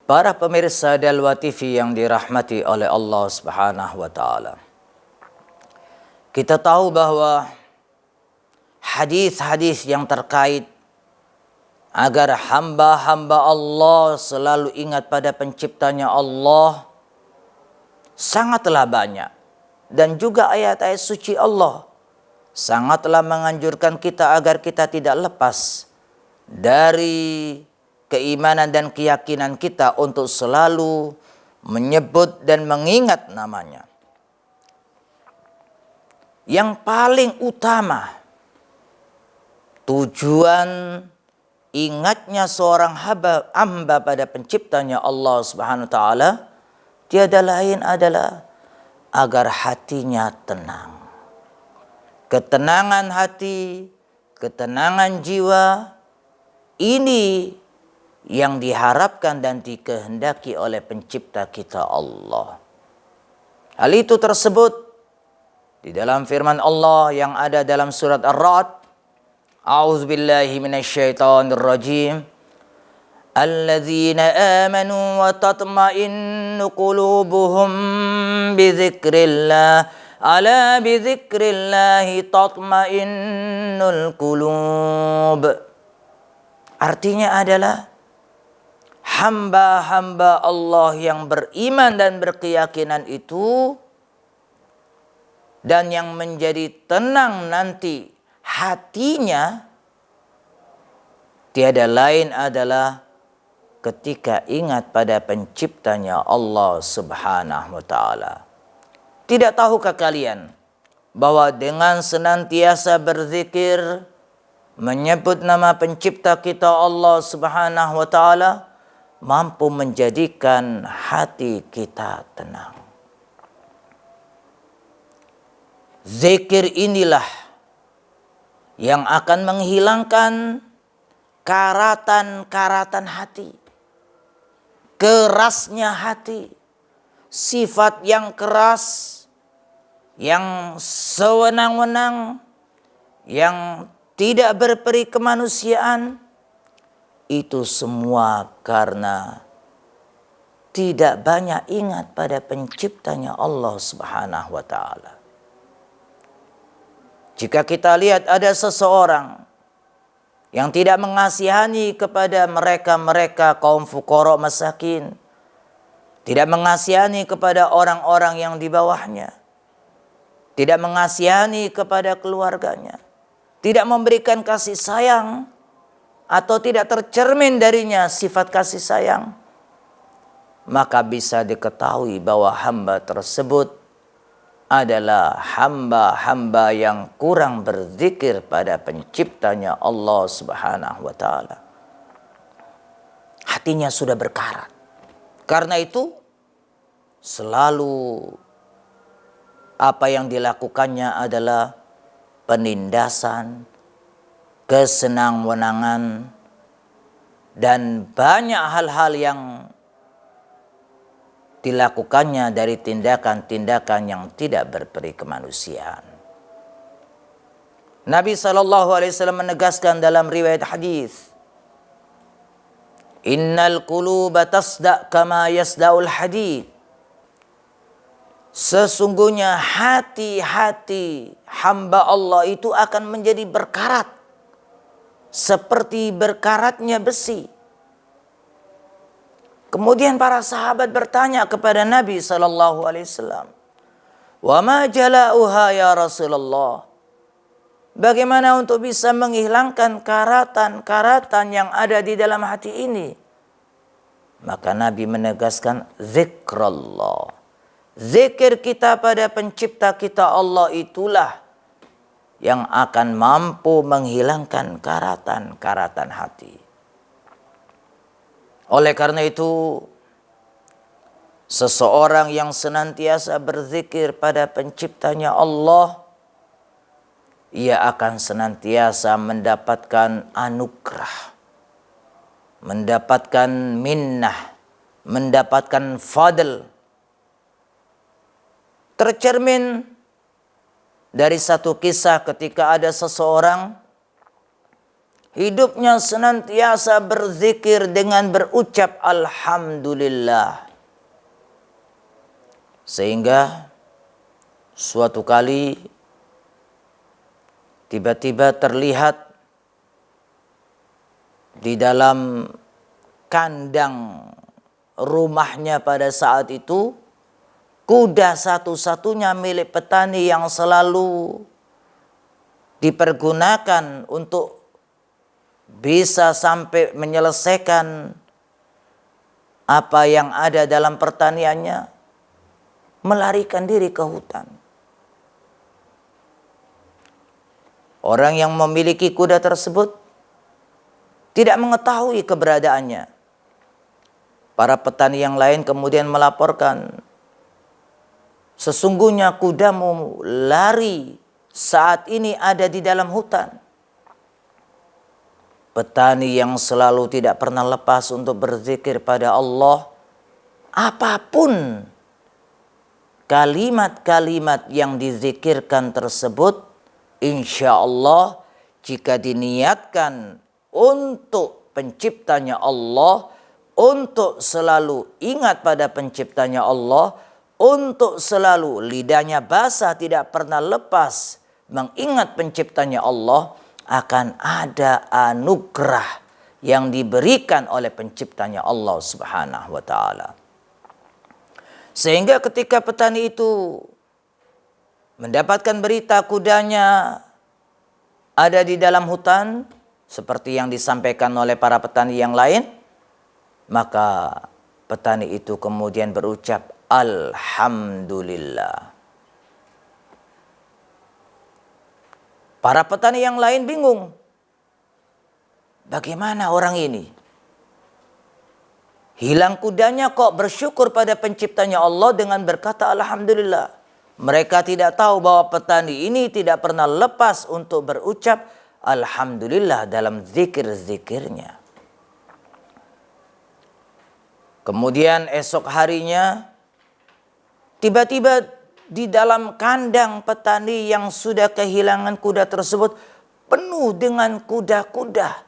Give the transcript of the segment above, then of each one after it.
Para pemirsa Dalwa TV yang dirahmati oleh Allah Subhanahu wa taala. Kita tahu bahwa hadis-hadis yang terkait agar hamba-hamba Allah selalu ingat pada penciptanya Allah sangatlah banyak. Dan juga ayat-ayat suci Allah sangatlah menganjurkan kita agar kita tidak lepas dari keimanan dan keyakinan kita untuk selalu menyebut dan mengingat namanya. Yang paling utama tujuan ingatnya seorang hamba pada penciptanya Allah Subhanahu wa taala tiada lain adalah agar hatinya tenang. Ketenangan hati, ketenangan jiwa, ini yang diharapkan dan dikehendaki oleh pencipta kita Allah. Hal itu tersebut di dalam firman Allah yang ada dalam surat Ar-Ra'd. A'udzubillahi minasyaitonir rajim. Alladzina amanu wa tatma'innu qulubuhum bidzikrillah. Ala bidzikrillahi tatma'innul qulub. Artinya adalah hamba-hamba Allah yang beriman dan berkeyakinan itu dan yang menjadi tenang nanti hatinya tiada lain adalah ketika ingat pada penciptanya Allah Subhanahu wa taala. Tidak tahukah kalian bahwa dengan senantiasa berzikir, menyebut nama pencipta kita Allah Subhanahu wa taala mampu menjadikan hati kita tenang. Zikir inilah yang akan menghilangkan karatan-karatan hati, kerasnya hati, sifat yang keras, yang sewenang-wenang, yang tidak berperi kemanusiaan, itu semua karena tidak banyak ingat pada penciptanya Allah Subhanahu wa taala. Jika kita lihat ada seseorang yang tidak mengasihani kepada mereka kaum fuqara masakin, tidak mengasihani kepada orang-orang yang di bawahnya, tidak mengasihani kepada keluarganya, tidak memberikan kasih sayang atau tidak tercermin darinya sifat kasih sayang, maka bisa diketahui bahwa hamba tersebut adalah hamba-hamba yang kurang berzikir pada penciptanya Allah Subhanahu wa taala. Hatinya sudah berkarat. Karena itu selalu apa yang dilakukannya adalah penindasan, kesenang-wenangan, dan banyak hal-hal yang dilakukannya dari tindakan-tindakan yang tidak berperi kemanusiaan. Nabi SAW menegaskan dalam riwayat hadis, Innal quluba tasda' kama yasda'ul hadid. Sesungguhnya hati-hati hamba Allah itu akan menjadi berkarat seperti berkaratnya besi. Kemudian para sahabat bertanya kepada Nabi SAW, "Wa ma jala'uha ya Rasulullah?" Bagaimana untuk bisa menghilangkan karatan-karatan yang ada di dalam hati ini? Maka Nabi menegaskan zikrullah. Zikir kita pada pencipta kita Allah itulah yang akan mampu menghilangkan karatan-karatan hati. Oleh karena itu, seseorang yang senantiasa berzikir pada penciptanya Allah, ia akan senantiasa mendapatkan anugerah, mendapatkan minnah, mendapatkan fadl. Tercermin dari satu kisah ketika ada seseorang hidupnya senantiasa berzikir dengan berucap alhamdulillah. Sehingga suatu kali tiba-tiba terlihat di dalam kandang rumahnya pada saat itu kuda satu-satunya milik petani yang selalu dipergunakan untuk bisa sampai menyelesaikan apa yang ada dalam pertaniannya, melarikan diri ke hutan. Orang yang memiliki kuda tersebut tidak mengetahui keberadaannya. Para petani yang lain kemudian melaporkan, sesungguhnya kudamu lari saat ini ada di dalam hutan. Petani yang selalu tidak pernah lepas untuk berzikir pada Allah, apapun kalimat-kalimat yang dizikirkan tersebut, insya Allah jika diniatkan untuk penciptanya Allah, untuk selalu ingat pada penciptanya Allah, untuk selalu lidahnya basah tidak pernah lepas mengingat penciptanya Allah, akan ada anugerah yang diberikan oleh penciptanya Allah Subhanahu wa taala. Sehingga ketika petani itu mendapatkan berita kudanya ada di dalam hutan, seperti yang disampaikan oleh para petani yang lain, maka petani itu kemudian berucap alhamdulillah. Para petani yang lain bingung. Bagaimana orang ini? Hilang kudanya kok bersyukur pada penciptanya Allah dengan berkata alhamdulillah. Mereka tidak tahu bahwa petani ini tidak pernah lepas untuk berucap alhamdulillah dalam zikir-zikirnya. Kemudian esok harinya, tiba-tiba di dalam kandang petani yang sudah kehilangan kuda tersebut penuh dengan kuda-kuda.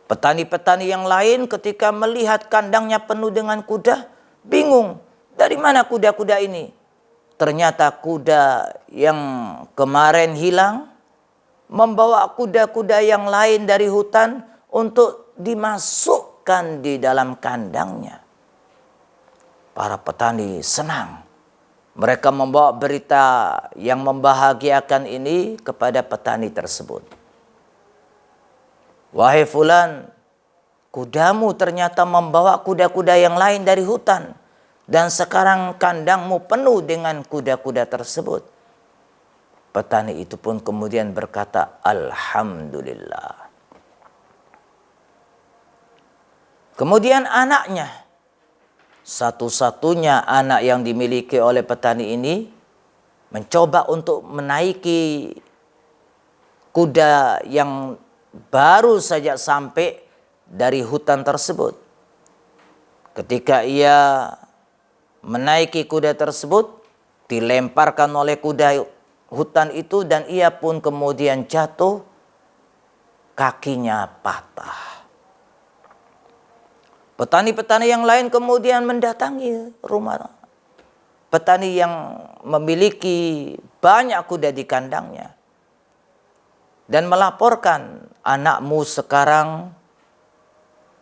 Petani-petani yang lain ketika melihat kandangnya penuh dengan kuda, bingung. Dari mana kuda-kuda ini? Ternyata kuda yang kemarin hilang membawa kuda-kuda yang lain dari hutan untuk dimasukkan di dalam kandangnya. Para petani senang. Mereka membawa berita yang membahagiakan ini kepada petani tersebut. Wahai fulan, kudamu ternyata membawa kuda-kuda yang lain dari hutan. Dan sekarang kandangmu penuh dengan kuda-kuda tersebut. Petani itu pun kemudian berkata, alhamdulillah. Kemudian anaknya, satu-satunya anak yang dimiliki oleh petani ini, mencoba untuk menaiki kuda yang baru saja sampai dari hutan tersebut. Ketika ia menaiki kuda tersebut, dilemparkan oleh kuda hutan itu dan ia pun kemudian jatuh, kakinya patah. Petani-petani yang lain kemudian mendatangi rumah petani yang memiliki banyak kuda di kandangnya dan melaporkan, anakmu sekarang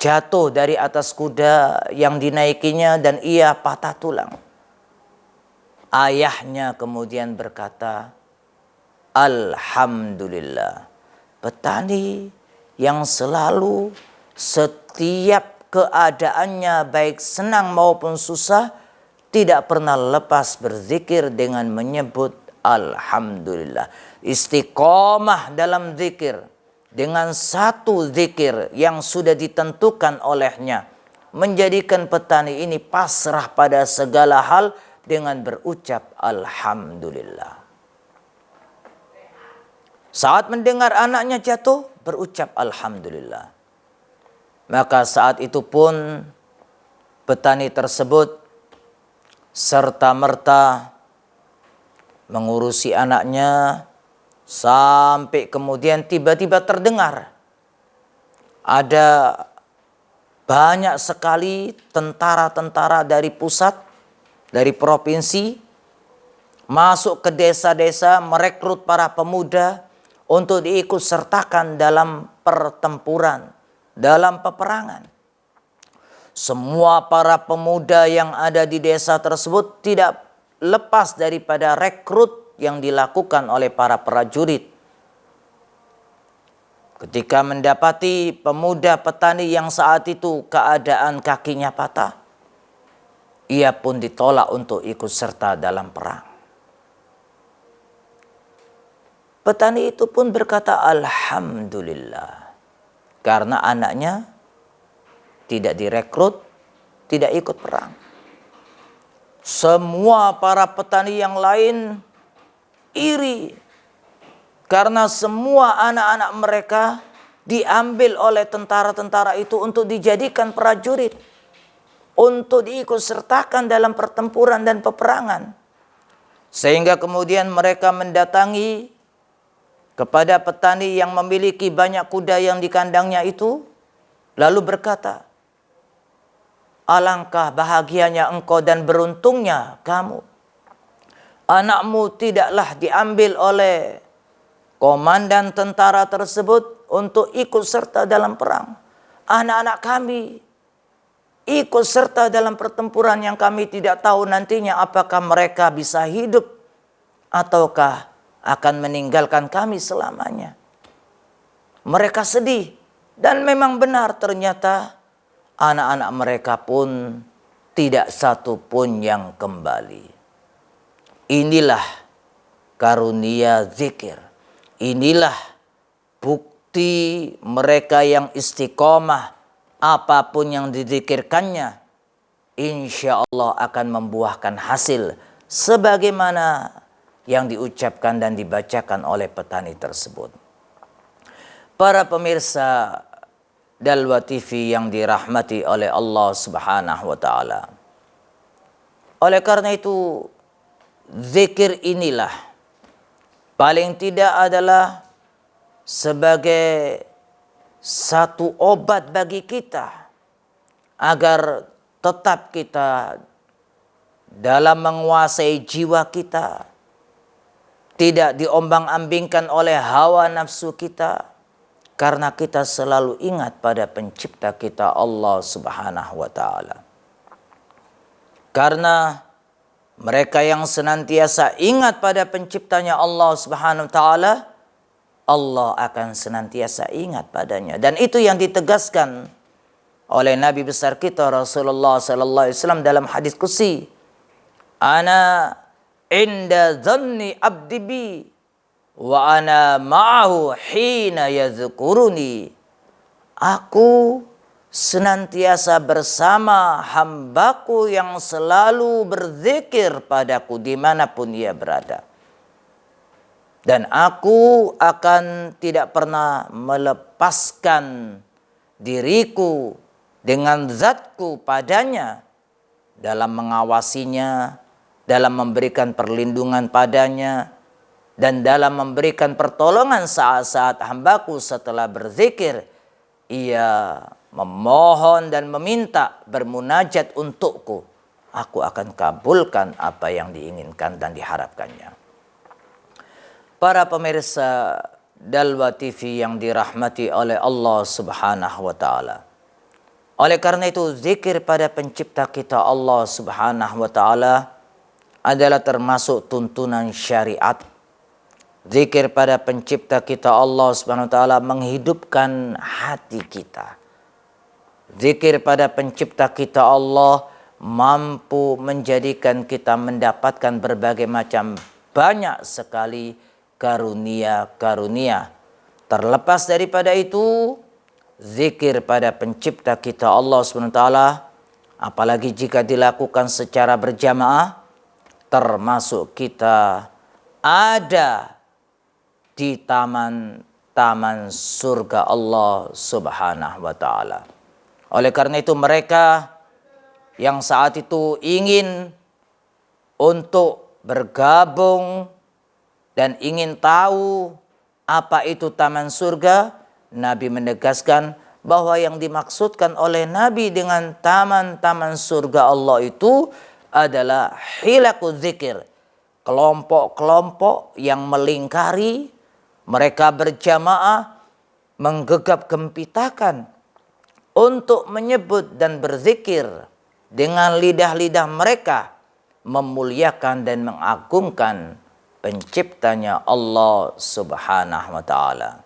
jatuh dari atas kuda yang dinaikinya dan ia patah tulang. Ayahnya kemudian berkata, alhamdulillah. Petani yang selalu setiap keadaannya baik senang maupun susah tidak pernah lepas berzikir dengan menyebut alhamdulillah. Istiqomah dalam zikir dengan satu zikir yang sudah ditentukan olehnya, menjadikan petani ini pasrah pada segala hal dengan berucap alhamdulillah. Saat mendengar anaknya jatuh, berucap alhamdulillah. Maka saat itu pun petani tersebut serta-merta mengurusi anaknya, Sampai kemudian tiba-tiba terdengar ada banyak sekali tentara-tentara dari pusat, dari provinsi, masuk ke desa-desa merekrut para pemuda untuk diikut sertakan dalam pertempuran, dalam peperangan. Semua para pemuda yang ada di desa tersebut tidak lepas daripada rekrut yang dilakukan oleh para prajurit. Ketika mendapati pemuda petani yang saat itu keadaan kakinya patah, ia pun ditolak untuk ikut serta dalam perang. Petani itu pun berkata, "Alhamdulillah." Karena anaknya tidak direkrut, tidak ikut perang. Semua para petani yang lain iri. Karena semua anak-anak mereka diambil oleh tentara-tentara itu untuk dijadikan prajurit. Untuk diikut sertakan dalam pertempuran dan peperangan. Sehingga kemudian mereka mendatangi kepada petani yang memiliki banyak kuda yang di kandangnya itu. Lalu berkata, "Alangkah bahagianya engkau dan beruntungnya kamu. Anakmu tidaklah diambil oleh komandan tentara tersebut untuk ikut serta dalam perang. Anak-anak kami ikut serta dalam pertempuran yang kami tidak tahu nantinya apakah mereka bisa hidup ataukah akan meninggalkan kami selamanya." Mereka sedih dan memang benar ternyata anak-anak mereka pun tidak satu pun yang kembali. Inilah karunia zikir. Inilah bukti mereka yang istiqomah, apapun yang dizikirkannya, insya Allah akan membuahkan hasil sebagaimana yang diucapkan dan dibacakan oleh petani tersebut. Para pemirsa Dalwa TV yang dirahmati oleh Allah Subhanahu wa taala. Oleh karena itu, zikir inilah paling tidak adalah sebagai satu obat bagi kita agar tetap kita dalam menguasai jiwa kita, tidak diombang-ambingkan oleh hawa nafsu kita, karena kita selalu ingat pada pencipta kita Allah Subhanahu wa taala. Karena mereka yang senantiasa ingat pada penciptanya Allah Subhanahu wa taala, Allah akan senantiasa ingat padanya. Dan itu yang ditegaskan oleh Nabi besar kita Rasulullah sallallahu alaihi wasallam dalam hadis qudsi. Ana inda dhanni abdi bi wa ana ma'ahu hina yadhkuruni. Aku senantiasa bersama hambaku yang selalu berzikir padaku dimanapun ia berada. Dan aku akan tidak pernah melepaskan diriku dengan zatku padanya dalam mengawasinya, dalam memberikan perlindungan padanya, dan dalam memberikan pertolongan saat-saat hambaku setelah berzikir, ia memohon dan meminta bermunajat untukku, aku akan kabulkan apa yang diinginkan dan diharapkannya. Para pemirsa Dalwa TV yang dirahmati oleh Allah Subhanahu wa taala. Oleh karena itu, zikir pada pencipta kita Allah Subhanahu wa taala adalah termasuk tuntunan syariat. Zikir pada pencipta kita Allah Subhanahu wa taala menghidupkan hati kita. Zikir pada pencipta kita Allah mampu menjadikan kita mendapatkan berbagai macam banyak sekali karunia-karunia. Terlepas daripada itu, zikir pada pencipta kita Allah SWT, apalagi jika dilakukan secara berjamaah, termasuk kita ada di taman-taman surga Allah Subhanahu wa taala. Oleh karena itu, mereka yang saat itu ingin untuk bergabung dan ingin tahu apa itu taman surga, Nabi menegaskan bahwa yang dimaksudkan oleh Nabi dengan taman-taman surga Allah itu adalah hilaqul dzikir, kelompok-kelompok yang melingkari, mereka berjamaah menggegap gempitakan untuk menyebut dan berzikir dengan lidah-lidah mereka, memuliakan dan mengagungkan penciptanya Allah Subhanahu wa taala.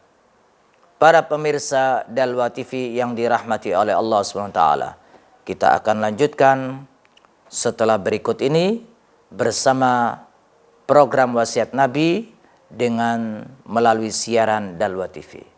Para pemirsa Dalwa TV yang dirahmati oleh Allah Subhanahu wa taala, kita akan lanjutkan setelah berikut ini bersama program Wasiat Nabi dengan melalui siaran Dalwa TV.